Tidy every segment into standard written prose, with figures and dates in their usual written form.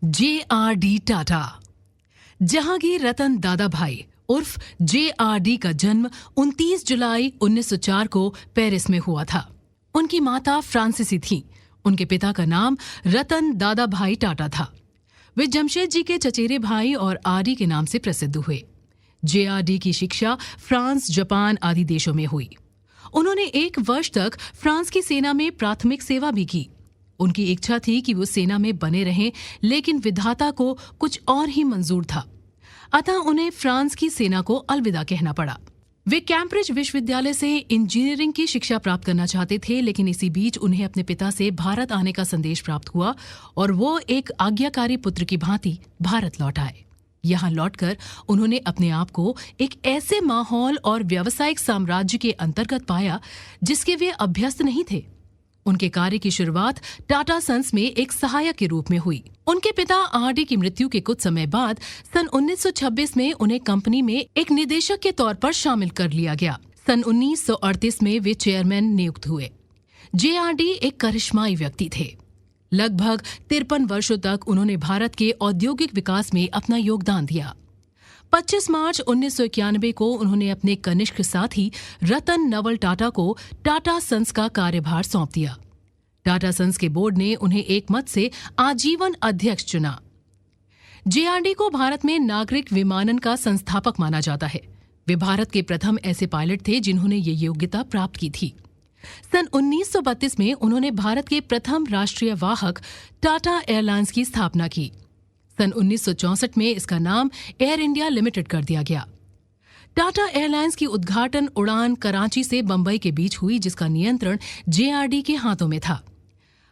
J.R.D. Tata. Jahangir रतन दादाभाई उर्फ J.R.D. का जन्म 29 जुलाई 1904 को पेरिस में हुआ था। उनकी माता फ्रांसीसी थी। उनके पिता का नाम रतन दादाभाई टाटा था। वे जमशेद जी के चचेरे भाई और आर.डी. के नाम से प्रसिद्ध हुए। J.R.D. की शिक्षा फ्रांस, जापान आदि देशों में हुई। उन्होंने 1 वर्ष तक फ्रांस की सेना में प्राथमिक सेवा भी की। उनकी इच्छा थी कि वो सेना में बने रहें, लेकिन विधाता को कुछ और ही मंजूर था। अतः उन्हें फ्रांस की सेना को अलविदा कहना पड़ा। वे कैम्ब्रिज विश्वविद्यालय से इंजीनियरिंग की शिक्षा प्राप्त करना चाहते थे, लेकिन इसी बीच उन्हें अपने पिता से भारत आने का संदेश प्राप्त हुआ और वो एक आज्ञाकारी पुत्र की भांति भारत लौट आए। यहाँ लौटकर उन्होंने अपने आप को एक ऐसे माहौल और व्यावसायिक साम्राज्य के अंतर्गत पाया जिसके वे अभ्यस्त नहीं थे। उनके कार्य की शुरुआत टाटा सन्स में एक सहायक के रूप में हुई। उनके पिता आर.डी. की मृत्यु के कुछ समय बाद सन 1926 में उन्हें कंपनी में एक निदेशक के तौर पर शामिल कर लिया गया। सन 1938 में वे चेयरमैन नियुक्त हुए। J.R.D. एक करिश्माई व्यक्ति थे। लगभग 53 वर्षों तक उन्होंने भारत के औद्योगिक विकास में अपना योगदान दिया। 25 मार्च 1991 को उन्होंने अपने कनिष्ठ साथी रतन नवल टाटा को टाटा सन्स का कार्यभार सौंप दिया। टाटा सन्स के बोर्ड ने उन्हें एक मत से आजीवन अध्यक्ष चुना। J.R.D. को भारत में नागरिक विमानन का संस्थापक माना जाता है। वे भारत के प्रथम ऐसे पायलट थे जिन्होंने ये योग्यता प्राप्त की थी। सन 1932 में उन्होंने भारत के प्रथम राष्ट्रीय वाहक टाटा एयरलाइंस की स्थापना की। सन 1964 में इसका नाम एयर इंडिया लिमिटेड कर दिया गया। टाटा एयरलाइंस की उद्घाटन उड़ान कराची से बंबई के बीच हुई, जिसका नियंत्रण J.R.D. के हाथों में था।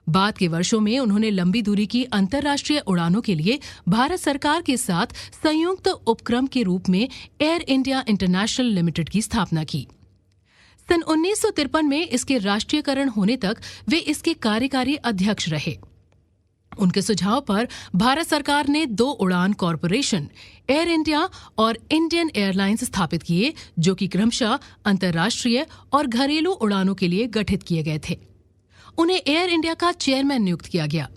बाद के वर्षों में उन्होंने लंबी दूरी की अंतर्राष्ट्रीय उड़ानों के लिए भारत सरकार के साथ संयुक्त उपक्रम के रूप में एयर इंडिया इंटरनेशनल लिमिटेड की स्थापना की। सन 1953 में इसके राष्ट्रीयकरण होने तक वे इसके कार्यकारी अध्यक्ष रहे। उनके सुझाव पर भारत सरकार ने 2 उड़ान कॉरपोरेशन एयर इंडिया और इंडियन एयरलाइंस स्थापित किए, जो कि क्रमशः अंतर्राष्ट्रीय और घरेलू उड़ानों के लिए गठित किए गए थे। उन्हें एयर इंडिया का चेयरमैन नियुक्त किया गया।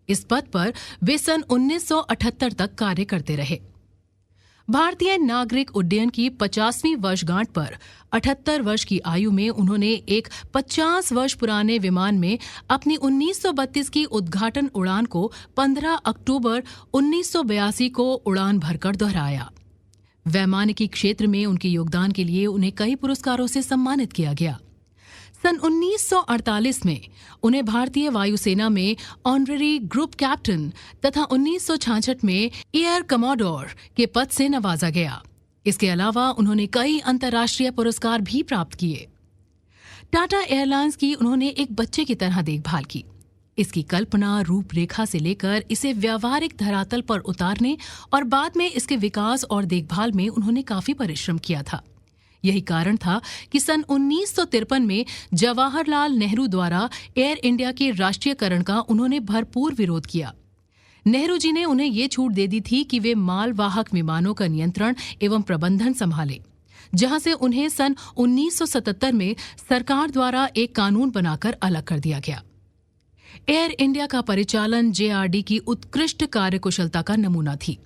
इस पद पर वे सन 1978 तक कार्य करते रहे। भारतीय नागरिक उड्डयन की 50वीं वर्षगांठ पर 78 वर्ष की आयु में उन्होंने एक 50 वर्ष पुराने विमान में अपनी 1932 की उद्घाटन उड़ान को 15 अक्टूबर 1982 को उड़ान भरकर दोहराया। वैमानिकी क्षेत्र में उनके योगदान के लिए उन्हें कई पुरस्कारों से सम्मानित किया गया। सन 1948 में उन्हें भारतीय वायुसेना में ऑनररी ग्रुप कैप्टन तथा 1966 में एयर कमोडोर के पद से नवाजा गया। इसके अलावा उन्होंने कई अंतर्राष्ट्रीय पुरस्कार भी प्राप्त किए। टाटा एयरलाइंस की उन्होंने एक बच्चे की तरह देखभाल की। इसकी कल्पना, रूपरेखा से लेकर इसे व्यावहारिक धरातल पर उतारने और बाद में इसके विकास और देखभाल में उन्होंने काफी परिश्रम किया था। यही कारण था कि सन 1953 में जवाहरलाल नेहरू द्वारा एयर इंडिया के राष्ट्रीयकरण का उन्होंने भरपूर विरोध किया। नेहरू जी ने उन्हें ये छूट दे दी थी कि वे मालवाहक विमानों का नियंत्रण एवं प्रबंधन संभाले, जहां से उन्हें सन 1977 में सरकार द्वारा एक कानून बनाकर अलग कर दिया गया। एयर इंडिया का परिचालन J.R.D. की उत्कृष्ट कार्यकुशलता का नमूना थी।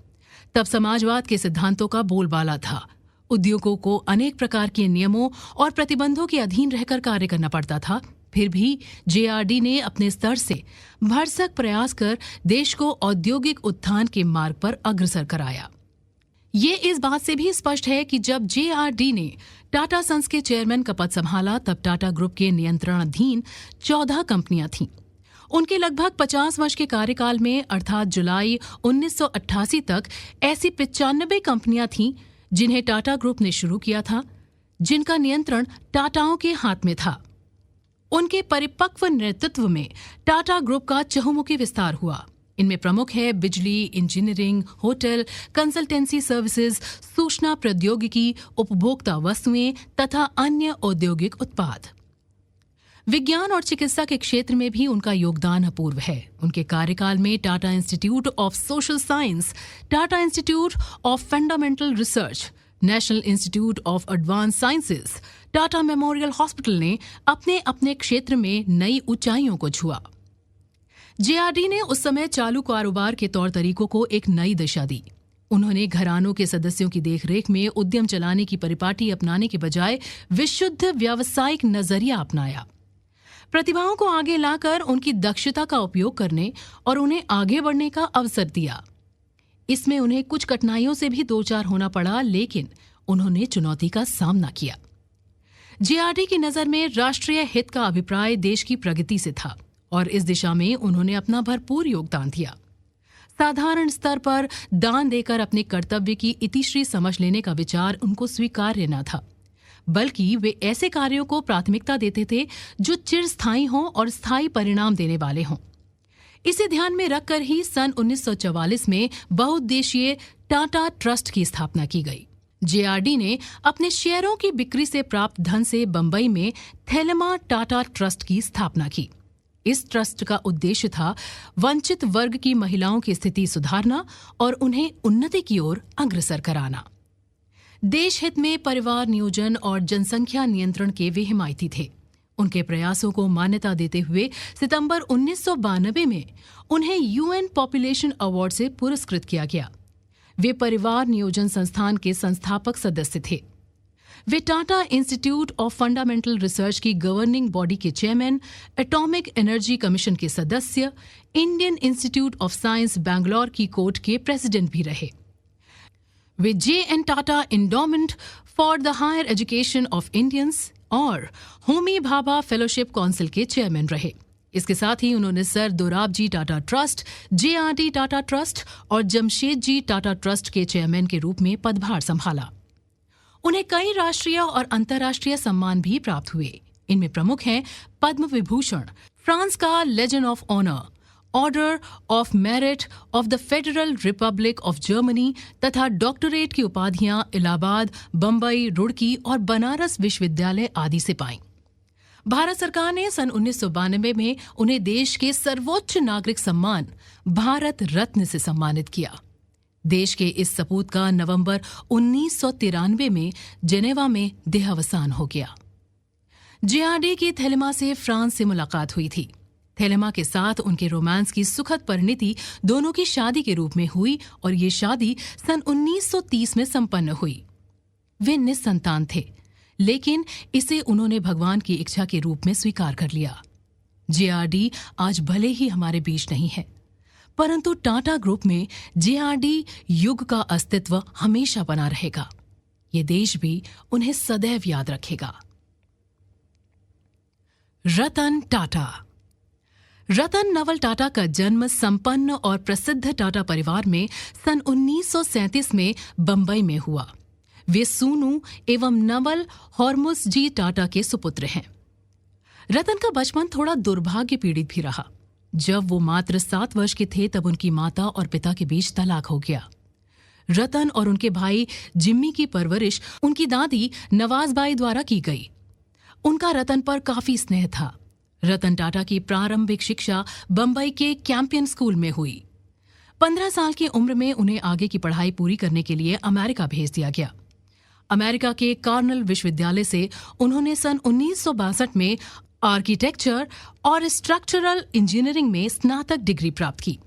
तब समाजवाद के सिद्धांतों का बोलबाला था। उद्योगों को अनेक प्रकार के नियमों और प्रतिबंधों के अधीन रहकर कार्य करना पड़ता था। फिर भी J.R.D. ने अपने स्तर से भरसक प्रयास कर देश को औद्योगिक उत्थान के मार्ग पर अग्रसर कराया। ये इस बात से भी स्पष्ट है कि जब J.R.D. ने टाटा सन्स के चेयरमैन का पद संभाला, तब टाटा ग्रुप के नियंत्रणाधीन 14 कंपनियां थीं। उनके लगभग 50 वर्ष के कार्यकाल में अर्थात जुलाई 1988 तक ऐसी 95 कंपनियां थीं जिन्हें टाटा ग्रुप ने शुरू किया था, जिनका नियंत्रण टाटाओं के हाथ में था। उनके परिपक्व नेतृत्व में टाटा ग्रुप का चहुमुखी विस्तार हुआ। इनमें प्रमुख है बिजली, इंजीनियरिंग, होटल, कंसल्टेंसी सर्विसेज, सूचना प्रौद्योगिकी, उपभोक्ता वस्तुएं तथा अन्य औद्योगिक उत्पाद। विज्ञान और चिकित्सा के क्षेत्र में भी उनका योगदान अपूर्व है। उनके कार्यकाल में Tata institute of social science, Tata institute of fundamental research, national institute of advance sciences, Tata memorial hospital ने अपने अपने क्षेत्र में नई ऊंचाइयों को छुआ। जेआरडी ने उस समय चालू कारोबार के तौर तरीकों को एक नई दिशा दी। उन्होंने घरानों के सदस्यों की देखरेख में उद्यम चलाने की परिपाटी अपनाने के बजाय विशुद्ध व्यावसायिक नजरिया अपनाया। प्रतिभाओं को आगे लाकर उनकी दक्षता का उपयोग करने और उन्हें आगे बढ़ने का अवसर दिया। इसमें उन्हें कुछ कठिनाइयों से भी दो चार होना पड़ा, लेकिन उन्होंने चुनौती का सामना किया। जेआरडी की नजर में राष्ट्रीय हित का अभिप्राय देश की प्रगति से था और इस दिशा में उन्होंने अपना भरपूर योगदान दिया। साधारण स्तर पर दान देकर अपने कर्तव्य की इतिश्री समझ लेने का विचार उनको स्वीकार्य न था, बल्कि वे ऐसे कार्यों को प्राथमिकता देते थे जो चिरस्थायी हों और स्थायी परिणाम देने वाले हों। इसे ध्यान में रखकर ही सन 1944 में बहुउद्देशीय टाटा ट्रस्ट की स्थापना की गई। जेआरडी ने अपने शेयरों की बिक्री से प्राप्त धन से बंबई में थेलेमा टाटा ट्रस्ट की स्थापना की। इस ट्रस्ट का उद्देश्य था वंचित वर्ग की महिलाओं की स्थिति सुधारना और उन्हें उन्नति की ओर अग्रसर कराना। देश हित में परिवार नियोजन और जनसंख्या नियंत्रण के वे हिमायती थे। उनके प्रयासों को मान्यता देते हुए सितंबर 1992 में उन्हें यूएन पॉपुलेशन अवार्ड से पुरस्कृत किया गया। वे परिवार नियोजन संस्थान के संस्थापक सदस्य थे। वे Tata institute of fundamental research की गवर्निंग बॉडी के चेयरमैन, एटॉमिक एनर्जी कमीशन के सदस्य, Indian institute of science Bangalore की कोर्ट के प्रेसिडेंट भी रहे। वे J N. Tata endowment for the higher education of Indians और होमी भाभा फेलोशिप काउंसिल के चेयरमैन रहे। इसके साथ ही उन्होंने sir Dorabji Tata trust, JRD Tata trust और जमशेदजी टाटा ट्रस्ट के चेयरमैन के रूप में पदभार संभाला। उन्हें कई राष्ट्रीय और अंतर्राष्ट्रीय सम्मान भी प्राप्त हुए। इनमें प्रमुख हैं पद्म विभूषण, फ्रांस का legend of honour, order of merit of the federal republic of Germany तथा डॉक्टरेट की उपाधियां इलाहाबाद, बंबई, रुड़की और बनारस विश्वविद्यालय आदि से पाईं। भारत सरकार ने सन 1992 में उन्हें देश के सर्वोच्च नागरिक सम्मान भारत रत्न से सम्मानित किया। देश के इस सपूत का नवंबर 1993 में जेनेवा में देहावसान हो गया। जेआरडी की थेलेमा से फ्रांस से मुलाकात हुई थी। थेलेमा के साथ उनके रोमांस की सुखद परिणति दोनों की शादी के रूप में हुई और ये शादी सन 1930 में संपन्न हुई। वे निसंतान थे, लेकिन इसे उन्होंने भगवान की इच्छा के रूप में स्वीकार कर लिया। जेआरडी आज भले ही हमारे बीच नहीं है, परंतु टाटा ग्रुप में जेआरडी युग का अस्तित्व हमेशा बना रहेगा। ये देश भी उन्हें सदैव याद रखेगा। रतन टाटा। रतन नवल टाटा का जन्म संपन्न और प्रसिद्ध टाटा परिवार में सन 1937 में बंबई में हुआ। वे सूनू एवं नवल हॉर्मुस जी टाटा के सुपुत्र हैं। रतन का बचपन थोड़ा दुर्भाग्य पीड़ित भी रहा। जब वो मात्र 7 वर्ष के थे तब उनकी माता और पिता के बीच तलाक हो गया। रतन और उनके भाई जिम्मी की परवरिश उनकी दादी नवाजबाई द्वारा की गई। उनका रतन पर काफी स्नेह था। रतन टाटा की प्रारंभिक शिक्षा बंबई के कैंपियन स्कूल में हुई। 15 साल की उम्र में उन्हें आगे की पढ़ाई पूरी करने के लिए अमेरिका भेज दिया गया। अमेरिका के कार्नेल विश्वविद्यालय से उन्होंने सन 1962 में आर्किटेक्चर और स्ट्रक्चरल इंजीनियरिंग में स्नातक डिग्री प्राप्त की।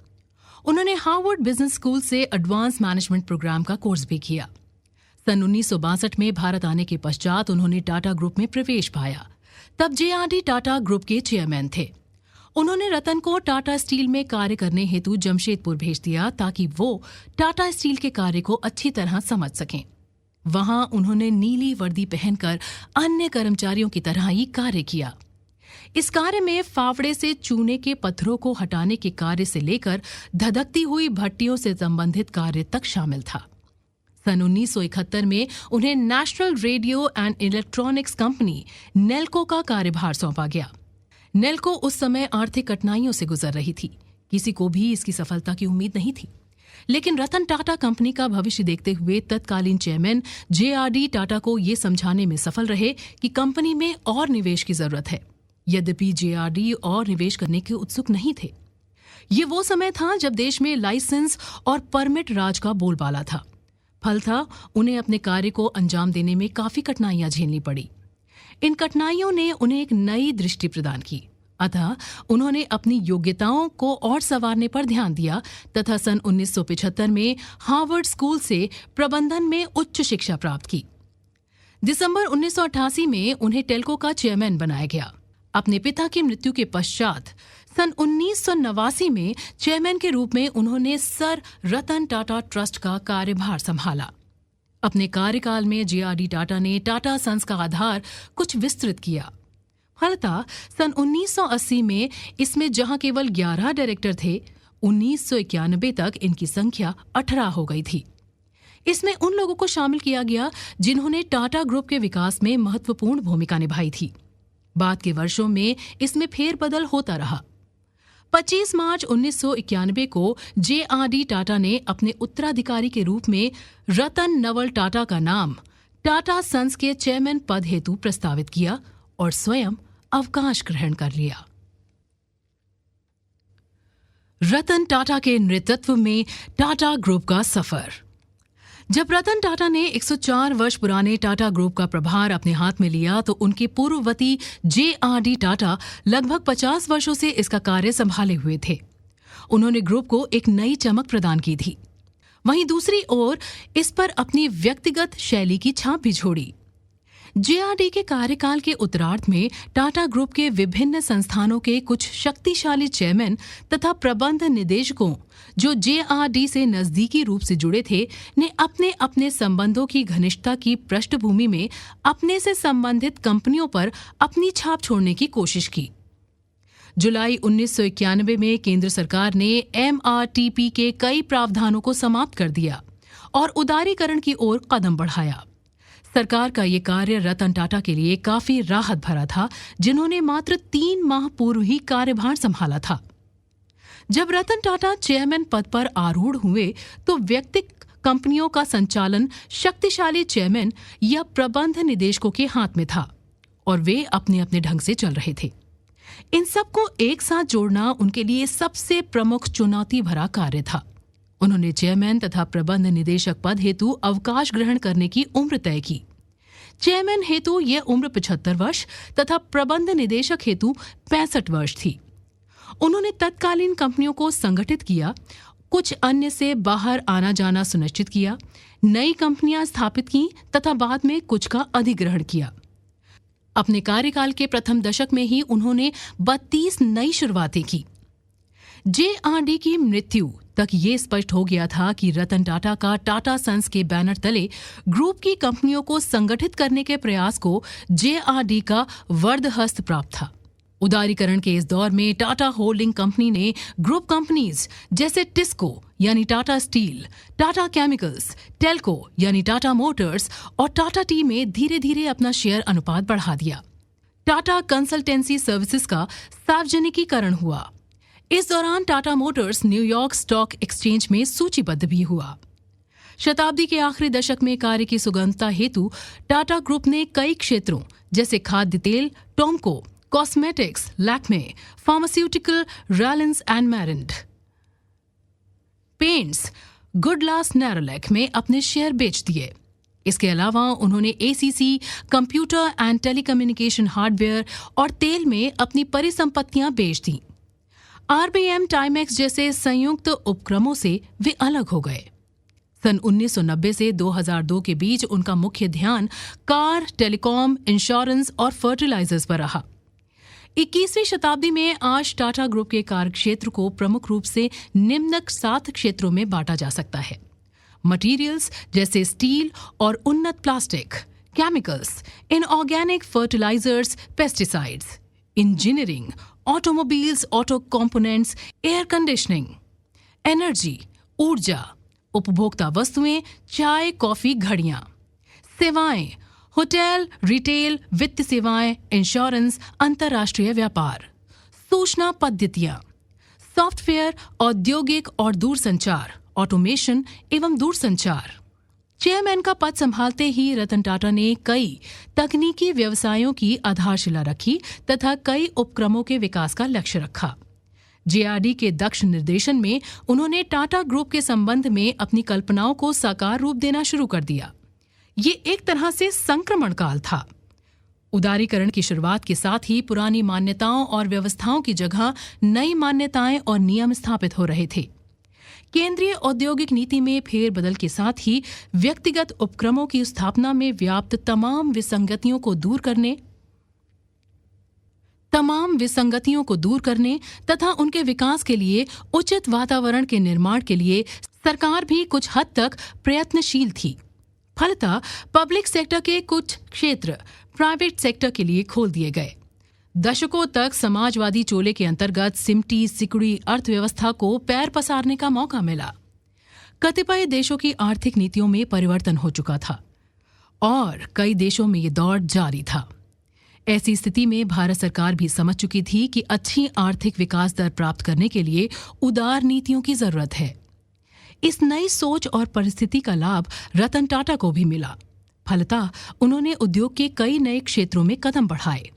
उन्होंने हार्वर्ड बिजनेस स्कूल से एडवांस मैनेजमेंट प्रोग्राम का कोर्स भी किया। सन 1962 में भारत आने के पश्चात उन्होंने टाटा ग्रुप में प्रवेश पाया। तब जेआरडी टाटा ग्रुप के चेयरमैन थे। उन्होंने रतन को टाटा स्टील में कार्य करने हेतु जमशेदपुर भेज दिया ताकि वो टाटा स्टील के कार्य को अच्छी तरह समझ सकें। वहां उन्होंने नीली वर्दी पहनकर अन्य कर्मचारियों की तरह ही कार्य किया। इस कार्य में फावड़े से चूने के पत्थरों को हटाने के कार्य से लेकर धधकती हुई भट्टियों से संबंधित कार्य तक शामिल था। सन 1971 में उन्हें national radio and electronics company Nelco का कार्यभार सौंपा गया। नेल्को उस समय आर्थिक कठिनाइयों से गुजर रही थी। किसी को भी इसकी सफलता की उम्मीद नहीं थी, लेकिन रतन टाटा कंपनी का भविष्य देखते हुए तत्कालीन चेयरमैन जेआरडी टाटा को ये समझाने में सफल रहे कि कंपनी में और निवेश की जरूरत है। यद्यपि जेआरडी और निवेश करने के उत्सुक नहीं थे। ये वो समय था जब देश में लाइसेंस और परमिट राज का बोलबाला था। फलतः उन्हें अपने कार्य को अंजाम देने में काफी कठिनाइयां झेलनी पड़ी। इन कठिनाइयों ने उन्हें एक नई दृष्टि प्रदान की। अतः उन्होंने अपनी योग्यताओं को और संवारने पर ध्यान दिया तथा सन 1975 में हार्वर्ड स्कूल से प्रबंधन में उच्च शिक्षा प्राप्त की। दिसंबर 1988 में उन्हें टेल्को का चेयरमैन बनाया गया। अपने पिता की मृत्यु के पश्चात सन 1989 में चेयरमैन के रूप में उन्होंने सर रतन टाटा ट्रस्ट का कार्यभार संभाला। अपने कार्यकाल में जेआरडी टाटा ने टाटा सन्स का आधार कुछ विस्तृत किया। फलतः सन 1980 में इसमें जहां केवल 11 डायरेक्टर थे, 1991 तक इनकी संख्या 18 हो गई थी। इसमें उन लोगों को शामिल किया गया जिन्होंने टाटा ग्रुप के विकास में महत्वपूर्ण भूमिका निभाई थी। बाद के वर्षों में इसमें फेरबदल होता रहा। 25 मार्च 1991 को जेआरडी टाटा ने अपने उत्तराधिकारी के रूप में रतन नवल टाटा का नाम टाटा सन्स के चेयरमैन पद हेतु प्रस्तावित किया और स्वयं अवकाश ग्रहण कर लिया। रतन टाटा के नेतृत्व में टाटा ग्रुप का सफर। जब रतन टाटा ने 104 वर्ष पुराने टाटा ग्रुप का प्रभार अपने हाथ में लिया तो उनके पूर्ववर्ती जेआरडी टाटा लगभग 50 वर्षों से इसका कार्य संभाले हुए थे। उन्होंने ग्रुप को एक नई चमक प्रदान की थी। वहीं दूसरी ओर इस पर अपनी व्यक्तिगत शैली की छाप भी छोड़ी। जेआरडी के कार्यकाल के उत्तरार्ध में टाटा ग्रुप के विभिन्न संस्थानों के कुछ शक्तिशाली चेयरमैन तथा प्रबंध निदेशकों जो जेआरडी से नजदीकी रूप से जुड़े थे ने अपने अपने संबंधों की घनिष्ठता की पृष्ठभूमि में अपने से संबंधित कंपनियों पर अपनी छाप छोड़ने की कोशिश की। जुलाई 1991 में केंद्र सरकार ने एमआरटीपी के कई प्रावधानों को समाप्त कर दिया और उदारीकरण की ओर कदम बढ़ाया। सरकार का ये कार्य रतन टाटा के लिए काफी राहत भरा था, जिन्होंने मात्र 3 माह पूर्व ही कार्यभार संभाला था। जब रतन टाटा चेयरमैन पद पर आरूढ़ हुए तो व्यक्तिगत कंपनियों का संचालन शक्तिशाली चेयरमैन या प्रबंध निदेशकों के हाथ में था और वे अपने अपने ढंग से चल रहे थे। इन सबको एक साथ जोड़ना उनके लिए सबसे प्रमुख चुनौती भरा कार्य था। उन्होंने चेयरमैन तथा प्रबंध निदेशक पद हेतु अवकाश ग्रहण करने की उम्र तय की। चेयरमैन हेतु यह उम्र 75 वर्ष तथा प्रबंध निदेशक हेतु 65 वर्ष थी। उन्होंने तत्कालीन कंपनियों को संगठित किया, कुछ अन्य से बाहर आना जाना सुनिश्चित किया, नई कंपनियां स्थापित की तथा बाद में कुछ का अधिग्रहण किया। अपने कार्यकाल के प्रथम दशक में ही उन्होंने 32 नई शुरुआतें की। जेआरडी की मृत्यु तक ये स्पष्ट हो गया था कि रतन टाटा का टाटा सन्स के बैनर तले ग्रुप की कंपनियों को संगठित करने के प्रयास को जेआरडी का वर्दहस्त प्राप्त था। उदारीकरण के इस दौर में टाटा होल्डिंग कंपनी ने ग्रुप कंपनीज जैसे टिस्को यानी टाटा स्टील, टाटा केमिकल्स, टेल्को यानी टाटा मोटर्स और टाटा टी में धीरे धीरे अपना शेयर अनुपात बढ़ा दिया। टाटा कंसल्टेंसी सर्विसेज का सार्वजनिकीकरण हुआ। इस दौरान Tata Motors New York stock exchange में सूचीबद्ध भी हुआ। शताब्दी के आखिरी दशक में कार्य की सुगमता हेतु टाटा ग्रुप ने कई क्षेत्रों जैसे खाद्य तेल, टोम्को, कॉस्मेटिक्स, लैक्मे, फार्मास्यूटिकल, रैलेंस एंड मैरिड, पेंट्स, गुडलास नैरोलैक में अपने शेयर बेच दिए। इसके अलावा उन्होंने ACC, computer and telecommunication hardware और तेल में अपनी परिसंपत्तियां बेच दी। आरबीएम टाइमेक्स जैसे संयुक्त उपक्रमों से वे अलग हो गए। सन 1990 से 2002 के बीच उनका मुख्य ध्यान कार, टेलीकॉम, इंश्योरेंस और फर्टिलाइजर्स पर रहा। 21वीं शताब्दी में आज टाटा ग्रुप के कार्यक्षेत्र को प्रमुख रूप से निम्न 7 क्षेत्रों में बांटा जा सकता है। मटेरियल्स जैसे स्टील और उन्नत plastic, chemicals, inorganic fertilisers, pesticides, engineering, automobiles, auto components, air conditioning, energy, ऊर्जा, उपभोक्ता वस्तुएं, चाय, कॉफी, घड़ियां, सेवाएं, होटल, रिटेल, वित्त सेवाएं, इंश्योरेंस, अंतर्राष्ट्रीय व्यापार, सूचना पद्धतियां, सॉफ्टवेयर, औद्योगिक और दूरसंचार, ऑटोमेशन एवं दूरसंचार। चेयरमैन का पद संभालते ही रतन टाटा ने कई तकनीकी व्यवसायों की आधारशिला रखी तथा कई उपक्रमों के विकास का लक्ष्य रखा। जेआरडी के दक्ष निर्देशन में उन्होंने टाटा ग्रुप के संबंध में अपनी कल्पनाओं को साकार रूप देना शुरू कर दिया। ये एक तरह से संक्रमण काल था। उदारीकरण की शुरुआत के साथ ही पुरानी मान्यताओं और व्यवस्थाओं की जगह नई मान्यताएं और नियम स्थापित हो रहे थे। केंद्रीय औद्योगिक नीति में फेरबदल के साथ ही व्यक्तिगत उपक्रमों की स्थापना में व्याप्त तमाम विसंगतियों को दूर करने तथा उनके विकास के लिए उचित वातावरण के निर्माण के लिए सरकार भी कुछ हद तक प्रयत्नशील थी। फलतः पब्लिक सेक्टर के कुछ क्षेत्र प्राइवेट सेक्टर के लिए खोल दिए गए। दशकों तक समाजवादी चोले के अंतर्गत सिमटी सिकुड़ी अर्थव्यवस्था को पैर पसारने का मौका मिला। कतिपय देशों की आर्थिक नीतियों में परिवर्तन हो चुका था और कई देशों में ये दौर जारी था। ऐसी स्थिति में भारत सरकार भी समझ चुकी थी कि अच्छी आर्थिक विकास दर प्राप्त करने के लिए उदार नीतियों की जरूरत है। इस नई सोच और परिस्थिति का लाभ रतन टाटा को भी मिला। फलतः उन्होंने उद्योग के कई नए क्षेत्रों में कदम बढ़ाए।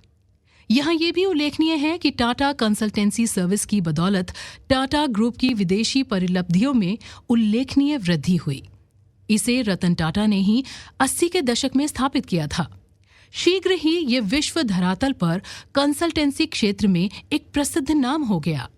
यहाँ ये भी उल्लेखनीय है कि टाटा कंसल्टेंसी सर्विस की बदौलत टाटा ग्रुप की विदेशी परिलब्धियों में उल्लेखनीय वृद्धि हुई। इसे रतन टाटा ने ही 80 के दशक में स्थापित किया था। शीघ्र ही ये विश्व धरातल पर कंसल्टेंसी क्षेत्र में एक प्रसिद्ध नाम हो गया।